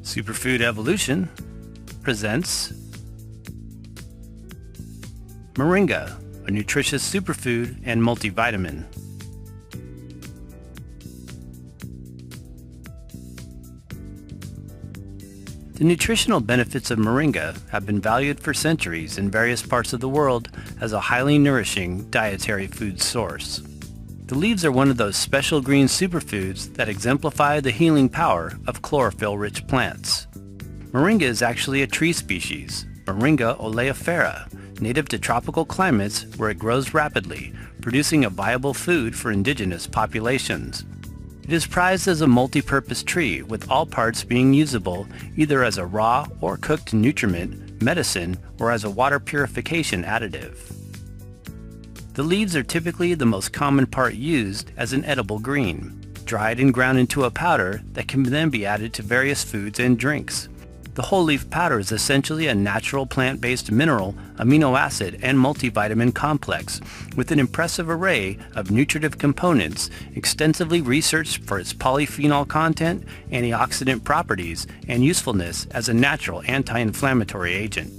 Superfood Evolution presents Moringa, a nutritious superfood and multivitamin. The nutritional benefits of moringa have been valued for centuries in various parts of the world as a highly nourishing dietary food source. The leaves are one of those special green superfoods that exemplify the healing power of chlorophyll-rich plants. Moringa is actually a tree species, Moringa oleifera, native to tropical climates where it grows rapidly, producing a viable food for indigenous populations. It is prized as a multi-purpose tree, with all parts being usable either as a raw or cooked nutriment, medicine, or as a water purification additive. The leaves are typically the most common part used as an edible green, dried and ground into a powder that can then be added to various foods and drinks. The whole leaf powder is essentially a natural plant-based mineral, amino acid, and multivitamin complex with an impressive array of nutritive components, extensively researched for its polyphenol content, antioxidant properties, and usefulness as a natural anti-inflammatory agent.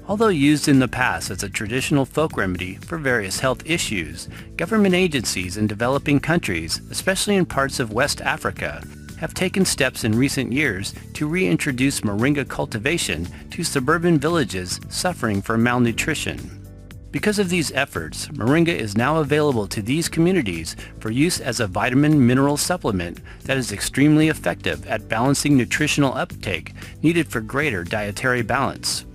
Although used in the past as a traditional folk remedy for various health issues, government agencies in developing countries, especially in parts of West Africa, have taken steps in recent years to reintroduce moringa cultivation to suburban villages suffering from malnutrition. Because of these efforts, moringa is now available to these communities for use as a vitamin-mineral supplement that is extremely effective at balancing nutritional uptake needed for greater dietary balance.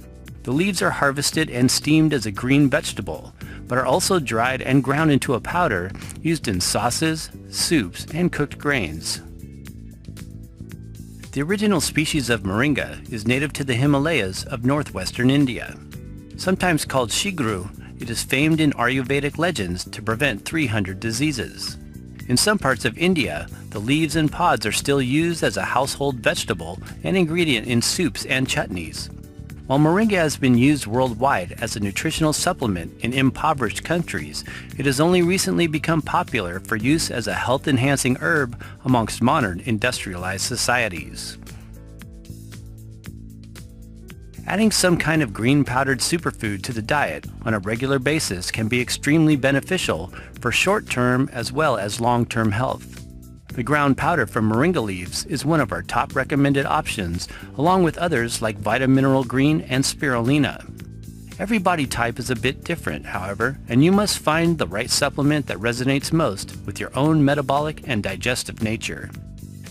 The leaves are harvested and steamed as a green vegetable, but are also dried and ground into a powder used in sauces, soups, and cooked grains. The original species of moringa is native to the Himalayas of northwestern India. Sometimes called shigru, it is famed in Ayurvedic legends to prevent 300 diseases. In some parts of India, the leaves and pods are still used as a household vegetable and ingredient in soups and chutneys. While moringa has been used worldwide as a nutritional supplement in impoverished countries, it has only recently become popular for use as a health-enhancing herb amongst modern industrialized societies. Adding some kind of green powdered superfood to the diet on a regular basis can be extremely beneficial for short-term as well as long-term health. The ground powder from moringa leaves is one of our top recommended options, along with others like Vitamineral Green and Spirulina. Every body type is a bit different, however, and you must find the right supplement that resonates most with your own metabolic and digestive nature.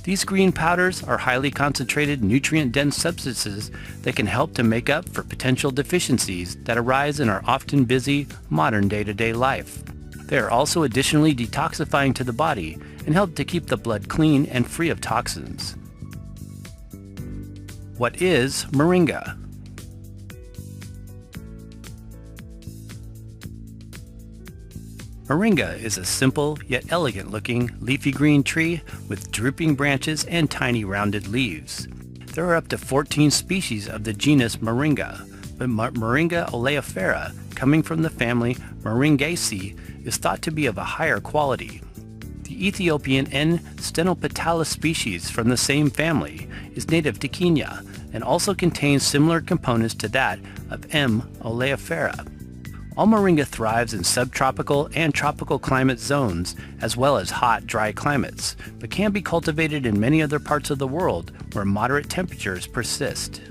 These green powders are highly concentrated, nutrient-dense substances that can help to make up for potential deficiencies that arise in our often busy, modern day-to-day life. They are also additionally detoxifying to the body and help to keep the blood clean and free of toxins. What is moringa? Moringa is a simple yet elegant-looking leafy green tree with drooping branches and tiny rounded leaves. There are up to 14 species of the genus Moringa, but Moringa oleifera, coming from the family Moringaceae, is thought to be of a higher quality. The Ethiopian N. stenopetalis species from the same family is native to Kenya and also contains similar components to that of M. oleifera. All moringa thrives in subtropical and tropical climate zones as well as hot, dry climates, but can be cultivated in many other parts of the world where moderate temperatures persist.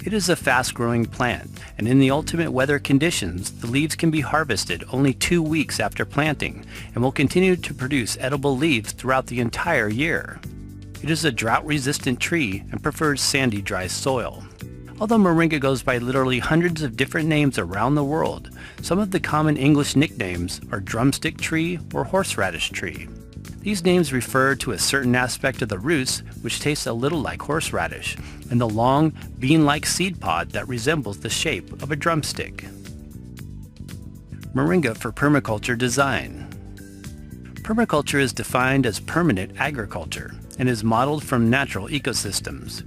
It is a fast-growing plant, and in the ultimate weather conditions, the leaves can be harvested only 2 weeks after planting and will continue to produce edible leaves throughout the entire year. It is a drought-resistant tree and prefers sandy, dry soil. Although moringa goes by literally hundreds of different names around the world, some of the common English nicknames are drumstick tree or horseradish tree. These names refer to a certain aspect of the roots which tastes a little like horseradish, and the long, bean-like seed pod that resembles the shape of a drumstick. Moringa for permaculture design. Permaculture is defined as permanent agriculture and is modeled from natural ecosystems.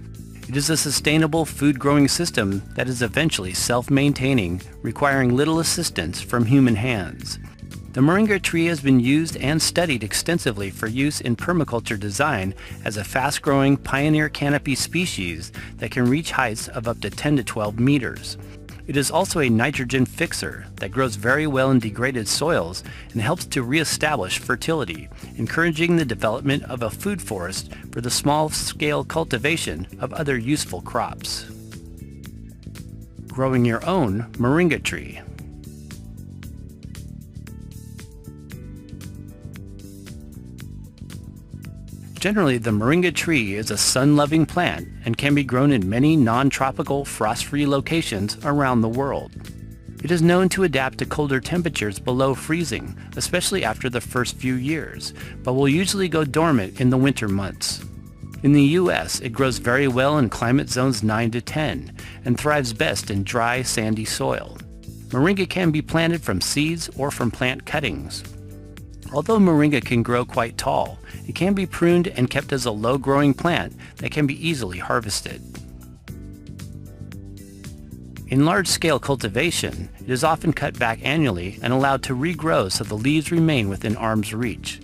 It is a sustainable food-growing system that is eventually self-maintaining, requiring little assistance from human hands. The Moringa tree has been used and studied extensively for use in permaculture design as a fast-growing pioneer canopy species that can reach heights of up to 10 to 12 meters. It is also a nitrogen fixer that grows very well in degraded soils and helps to reestablish fertility, encouraging the development of a food forest for the small-scale cultivation of other useful crops. Growing your own Moringa tree. Generally, the Moringa tree is a sun-loving plant and can be grown in many non-tropical, frost-free locations around the world. It is known to adapt to colder temperatures below freezing, especially after the first few years, but will usually go dormant in the winter months. In the U.S., it grows very well in climate zones 9 to 10 and thrives best in dry, sandy soil. Moringa can be planted from seeds or from plant cuttings. Although Moringa can grow quite tall, it can be pruned and kept as a low-growing plant that can be easily harvested. In large-scale cultivation, it is often cut back annually and allowed to regrow so the leaves remain within arm's reach.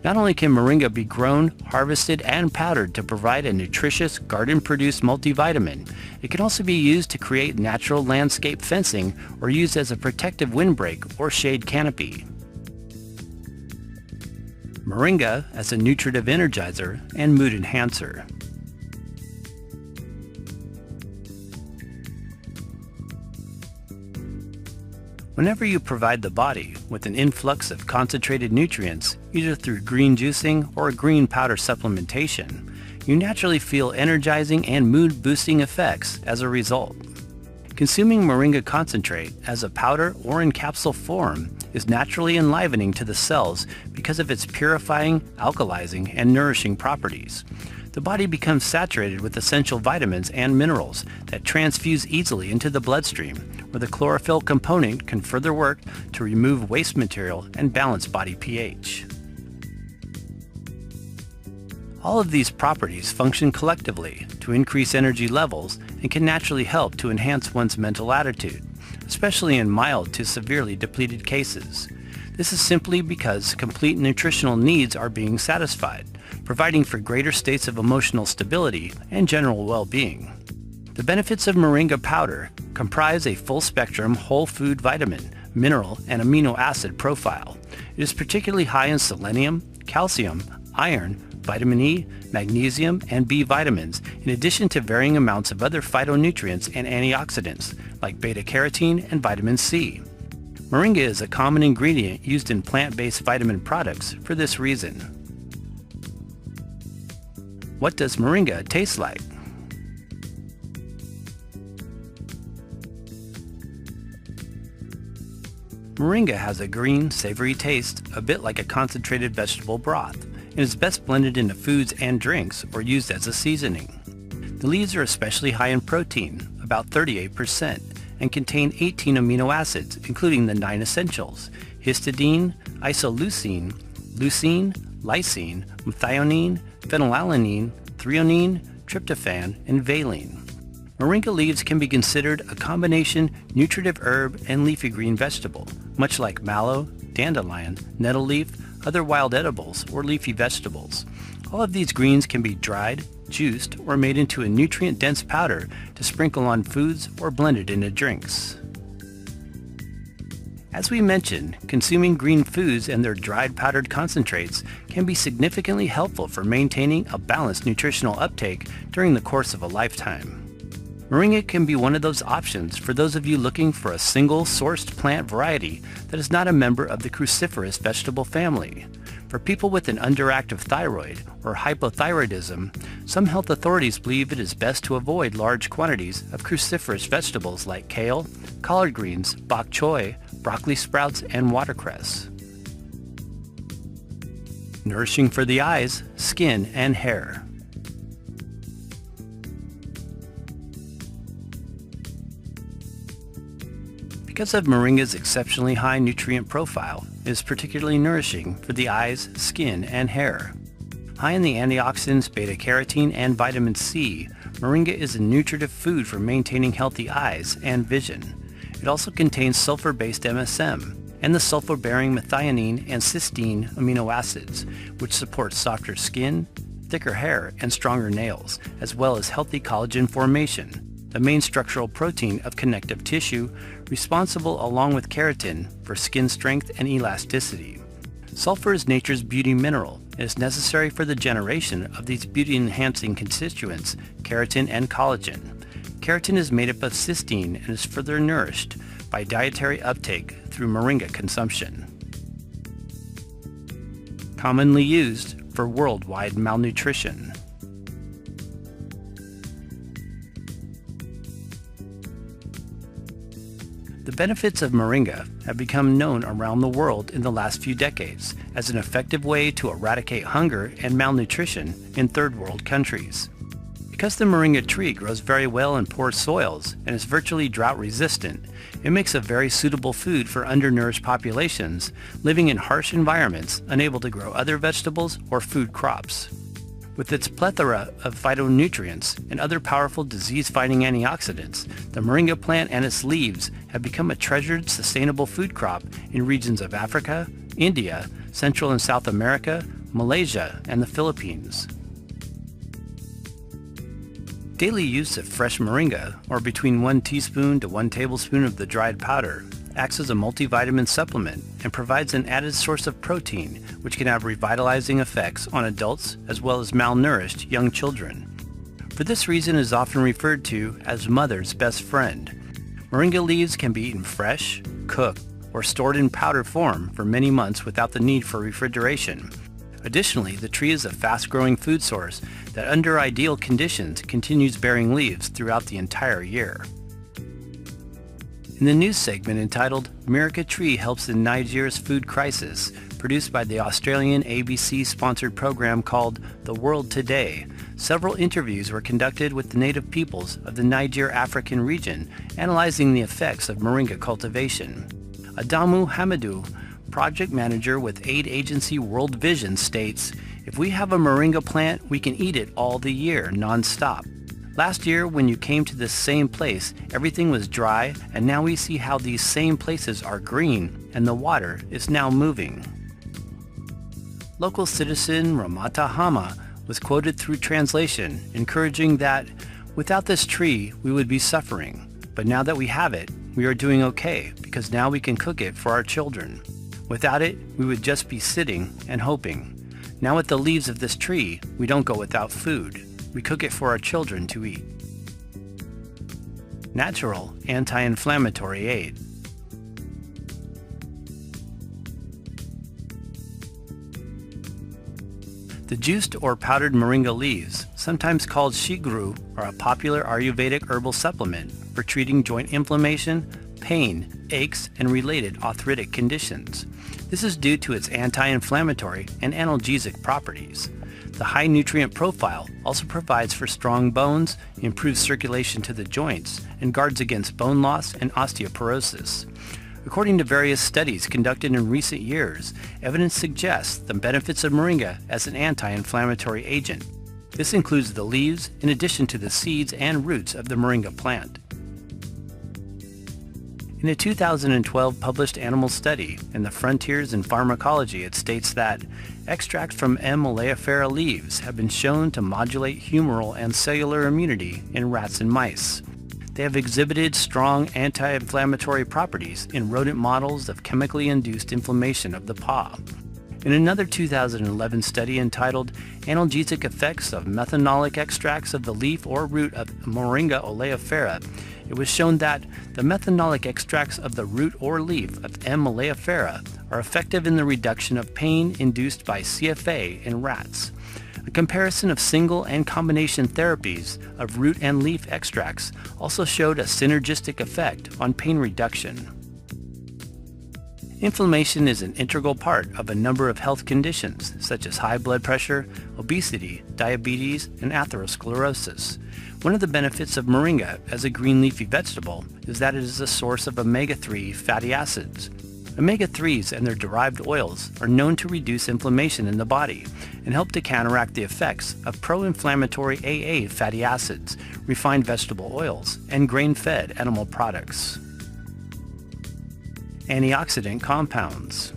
Not only can Moringa be grown, harvested, and powdered to provide a nutritious, garden-produced multivitamin, it can also be used to create natural landscape fencing or used as a protective windbreak or shade canopy. Moringa as a nutritive energizer and mood enhancer. Whenever you provide the body with an influx of concentrated nutrients, either through green juicing or green powder supplementation, you naturally feel energizing and mood-boosting effects as a result. Consuming Moringa concentrate as a powder or in capsule form is naturally enlivening to the cells because of its purifying, alkalizing, and nourishing properties. The body becomes saturated with essential vitamins and minerals that transfuse easily into the bloodstream, where the chlorophyll component can further work to remove waste material and balance body pH. All of these properties function collectively to increase energy levels and can naturally help to enhance one's mental attitude, especially in mild to severely depleted cases. This is simply because complete nutritional needs are being satisfied, providing for greater states of emotional stability and general well-being. The benefits of Moringa powder comprise a full-spectrum whole food vitamin, mineral, and amino acid profile. It is particularly high in selenium, calcium, iron, vitamin E, magnesium, and B vitamins, in addition to varying amounts of other phytonutrients and antioxidants, like beta-carotene and vitamin C. Moringa is a common ingredient used in plant-based vitamin products for this reason. What does Moringa taste like? Moringa has a green, savory taste, a bit like a concentrated vegetable broth, and is best blended into foods and drinks or used as a seasoning. The leaves are especially high in protein, about 38%, and contain 18 amino acids, including the 9 essentials: histidine, isoleucine, leucine, lysine, methionine, phenylalanine, threonine, tryptophan, and valine. Moringa leaves can be considered a combination nutritive herb and leafy green vegetable, much like mallow, dandelion, nettle leaf, other wild edibles, or leafy vegetables. All of these greens can be dried, juiced, or made into a nutrient-dense powder to sprinkle on foods or blended into drinks. As we mentioned, consuming green foods and their dried powdered concentrates can be significantly helpful for maintaining a balanced nutritional uptake during the course of a lifetime. Moringa can be one of those options for those of you looking for a single-sourced plant variety that is not a member of the cruciferous vegetable family. For people with an underactive thyroid or hypothyroidism, some health authorities believe it is best to avoid large quantities of cruciferous vegetables like kale, collard greens, bok choy, broccoli sprouts, and watercress. Nourishing for the eyes, skin, and hair. Because of Moringa's exceptionally high nutrient profile, it is particularly nourishing for the eyes, skin, and hair. High in the antioxidants beta-carotene and vitamin C, Moringa is a nutritive food for maintaining healthy eyes and vision. It also contains sulfur-based MSM, and the sulfur-bearing methionine and cysteine amino acids, which support softer skin, thicker hair, and stronger nails, as well as healthy collagen formation, the main structural protein of connective tissue, responsible along with keratin for skin strength and elasticity. Sulfur is nature's beauty mineral and is necessary for the generation of these beauty-enhancing constituents, keratin and collagen. Keratin is made up of cysteine and is further nourished by dietary uptake through moringa consumption. Commonly used for worldwide malnutrition. The benefits of moringa have become known around the world in the last few decades as an effective way to eradicate hunger and malnutrition in third world countries. Because the moringa tree grows very well in poor soils and is virtually drought resistant, it makes a very suitable food for undernourished populations living in harsh environments unable to grow other vegetables or food crops. With its plethora of phytonutrients and other powerful disease-fighting antioxidants, the moringa plant and its leaves have become a treasured, sustainable food crop in regions of Africa, India, Central and South America, Malaysia, and the Philippines. Daily use of fresh moringa, or between 1 teaspoon to 1 tablespoon of the dried powder, acts as a multivitamin supplement and provides an added source of protein, which can have revitalizing effects on adults as well as malnourished young children. For this reason, it is often referred to as mother's best friend. Moringa leaves can be eaten fresh, cooked, or stored in powder form for many months without the need for refrigeration. Additionally, the tree is a fast-growing food source that under ideal conditions continues bearing leaves throughout the entire year. In the news segment entitled "Moringa Tree Helps in Nigeria's Food Crisis," produced by the Australian ABC-sponsored program called The World Today, several interviews were conducted with the native peoples of the Niger African region, analyzing the effects of moringa cultivation. Adamu Hamidou, project manager with aid agency World Vision, states, "If we have a moringa plant, we can eat it all the year, non-stop. Last year, when you came to this same place, everything was dry, and now we see how these same places are green, and the water is now moving." Local citizen Ramata Hama was quoted through translation, encouraging that, "Without this tree, we would be suffering. But now that we have it, we are doing okay, because now we can cook it for our children. Without it, we would just be sitting and hoping. Now with the leaves of this tree, we don't go without food. We cook it for our children to eat." Natural anti-inflammatory aid. The juiced or powdered moringa leaves, sometimes called shiguru, are a popular Ayurvedic herbal supplement for treating joint inflammation, pain, aches, and related arthritic conditions. This is due to its anti-inflammatory and analgesic properties. The high nutrient profile also provides for strong bones, improves circulation to the joints, and guards against bone loss and osteoporosis. According to various studies conducted in recent years, evidence suggests the benefits of moringa as an anti-inflammatory agent. This includes the leaves in addition to the seeds and roots of the moringa plant. In a 2012 published animal study in the Frontiers in Pharmacology, it states that extracts from M. oleifera leaves have been shown to modulate humoral and cellular immunity in rats and mice. They have exhibited strong anti-inflammatory properties in rodent models of chemically induced inflammation of the paw. In another 2011 study entitled "Analgesic Effects of Methanolic Extracts of the Leaf or Root of Moringa oleifera," it was shown that the methanolic extracts of the root or leaf of M. oleifera are effective in the reduction of pain induced by CFA in rats. A comparison of single and combination therapies of root and leaf extracts also showed a synergistic effect on pain reduction. Inflammation is an integral part of a number of health conditions such as high blood pressure, obesity, diabetes, and atherosclerosis. One of the benefits of moringa as a green leafy vegetable is that it is a source of omega-3 fatty acids. Omega-3s and their derived oils are known to reduce inflammation in the body and help to counteract the effects of pro-inflammatory AA fatty acids, refined vegetable oils, and grain-fed animal products. Antioxidant compounds.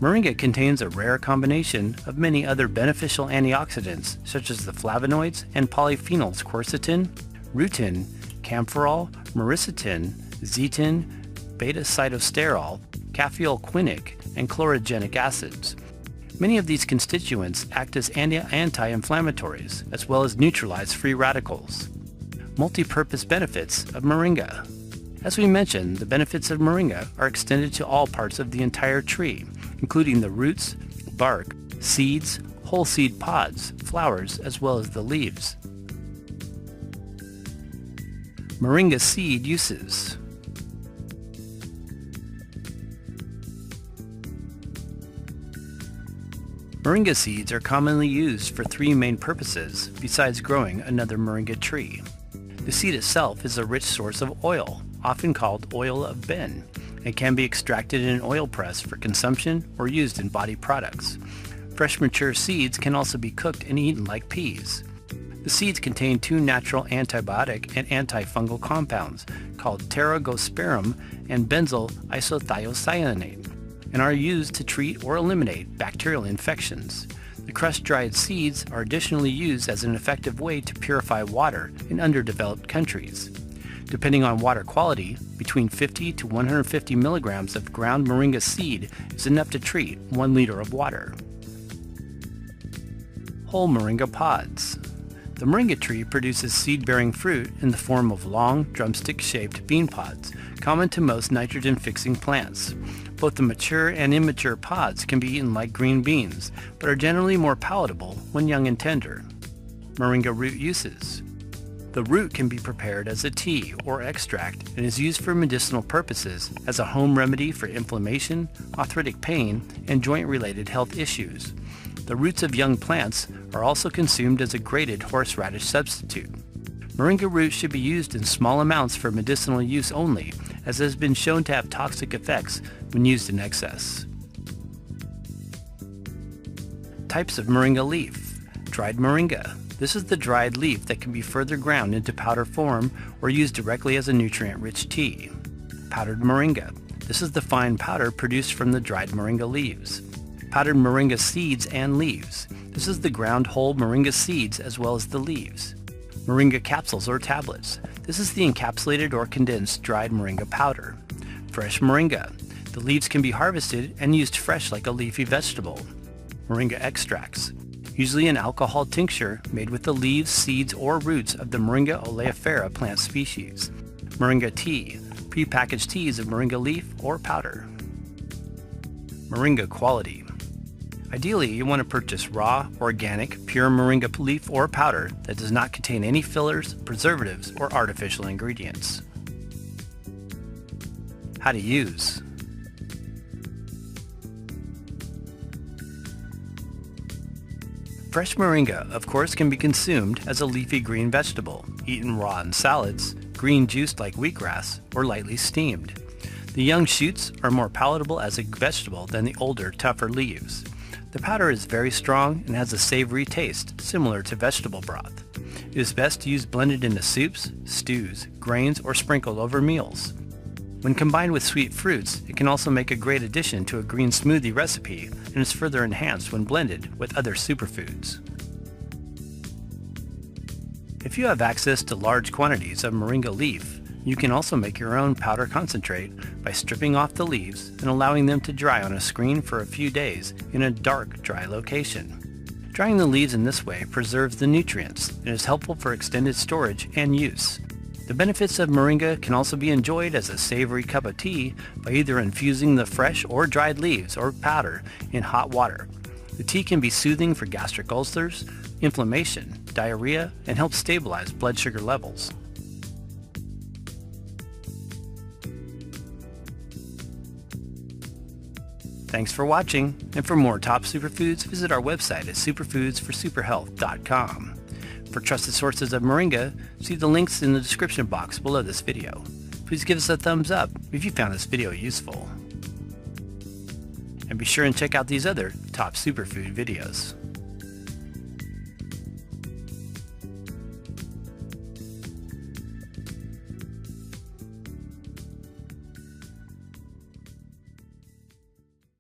Moringa contains a rare combination of many other beneficial antioxidants such as the flavonoids and polyphenols quercetin, rutin, camphorol, myricetin, zeatin, beta-cytosterol, caffeolquinic, and chlorogenic acids. Many of these constituents act as anti-inflammatories as well as neutralize free radicals. Multi-purpose benefits of Moringa. As we mentioned, the benefits of Moringa are extended to all parts of the entire tree, including the roots, bark, seeds, whole seed pods, flowers, as well as the leaves. Moringa seed uses. Moringa seeds are commonly used for three main purposes besides growing another moringa tree. The seed itself is a rich source of oil, often called oil of Ben. It can be extracted in an oil press for consumption or used in body products. Fresh mature seeds can also be cooked and eaten like peas. The seeds contain two natural antibiotic and antifungal compounds called pterogospirum and benzyl isothiocyanate, and are used to treat or eliminate bacterial infections. The crushed dried seeds are additionally used as an effective way to purify water in underdeveloped countries. Depending on water quality, between 50 to 150 milligrams of ground moringa seed is enough to treat 1 liter of water. Whole moringa pods. The moringa tree produces seed-bearing fruit in the form of long, drumstick-shaped bean pods, common to most nitrogen-fixing plants. Both the mature and immature pods can be eaten like green beans, but are generally more palatable when young and tender. Moringa root uses. The root can be prepared as a tea or extract and is used for medicinal purposes as a home remedy for inflammation, arthritic pain, and joint-related health issues. The roots of young plants are also consumed as a grated horseradish substitute. Moringa root should be used in small amounts for medicinal use only, as it has been shown to have toxic effects when used in excess. Types of moringa leaf. Dried moringa. This is the dried leaf that can be further ground into powder form or used directly as a nutrient-rich tea. Powdered moringa. This is the fine powder produced from the dried moringa leaves. Powdered moringa seeds and leaves. This is the ground whole moringa seeds as well as the leaves. Moringa capsules or tablets. This is the encapsulated or condensed dried moringa powder. Fresh moringa. The leaves can be harvested and used fresh like a leafy vegetable. Moringa extracts. Usually an alcohol tincture made with the leaves, seeds, or roots of the Moringa oleifera plant species. Moringa tea. Prepackaged teas of moringa leaf or powder. Moringa quality. Ideally, you want to purchase raw, organic, pure moringa leaf or powder that does not contain any fillers, preservatives, or artificial ingredients. How to use. Fresh moringa, of course, can be consumed as a leafy green vegetable, eaten raw in salads, green juiced like wheatgrass, or lightly steamed. The young shoots are more palatable as a vegetable than the older, tougher leaves. The powder is very strong and has a savory taste, similar to vegetable broth. It is best used blended into soups, stews, grains, or sprinkled over meals. When combined with sweet fruits, it can also make a great addition to a green smoothie recipe and is further enhanced when blended with other superfoods. If you have access to large quantities of moringa leaf, you can also make your own powder concentrate by stripping off the leaves and allowing them to dry on a screen for a few days in a dark, dry location. Drying the leaves in this way preserves the nutrients and is helpful for extended storage and use. The benefits of moringa can also be enjoyed as a savory cup of tea by either infusing the fresh or dried leaves or powder in hot water. The tea can be soothing for gastric ulcers, inflammation, diarrhea, and help stabilize blood sugar levels. Thanks for watching, and for more top superfoods, visit our website at superfoodsforsuperhealth.com. For trusted sources of moringa, see the links in the description box below this video. Please give us a thumbs up if you found this video useful. And be sure and check out these other top superfood videos.